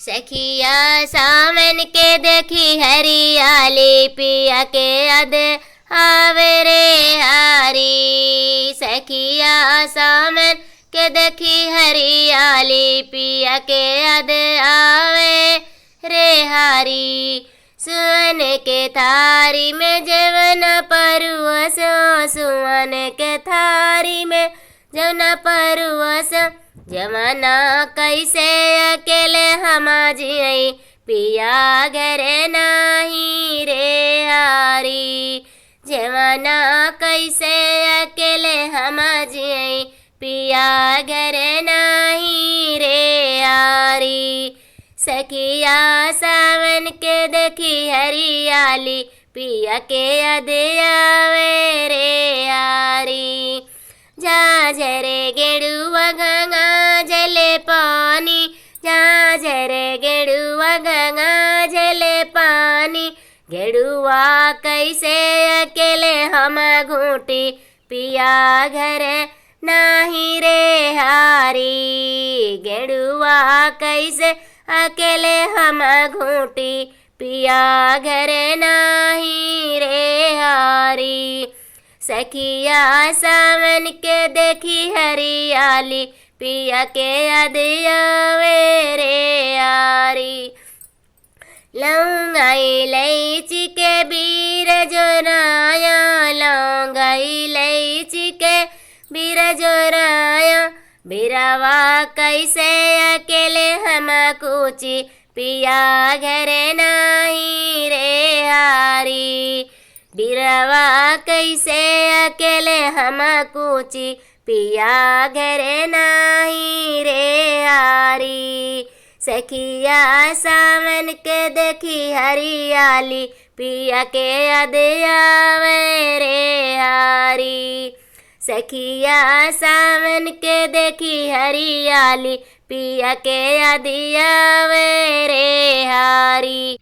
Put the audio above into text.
सखिया सावन के देखी हरियाली, पिया के याद आवे रे हारी। सखिया सावन के देखी हरियाली, पिया के याद आवे रे हारी। सुवन के थारी में जवन परुवसो, सुवन के थारी में जवन परुवसो, जमाना कैसे अकेले हम जियई, पिया घरे नाही रे हारी। जमाना कैसे अकेले हम जियई, पिया घरे नाही रे हारी। सखिया सावन के देखी हरियाली, पिया के याद आवे रे हारी। झाझरे गेड़ुआ गंगा जले पानी, झाझरे गेड़ुआ गंगा जले पानी। गेड़ुआ कैसे अकेले हम घूटी, पिया घर नाही रे हारी। गेड़ुआ कैसे अकेले हम घूटी, पिया घर नाही रे हारी। सखिया सावन के देखी हरियाली, पिया के याद आवे रे हारी। लौंगा इलायची के बीर जोराया, लौंगा इलायची के बीर जोराया। बिरवा कैसे अकेले हम कूची, पिया घर नाही रे हारी। बिरवा कैसे अकेले हम कूची, पिया घर नाही रे हारी। सखिया सावन के देखी हरियाली, पिया के याद आवे रे हारी। सखिया सावन के देखी हरियाली, पिया के याद आवे रे हारी।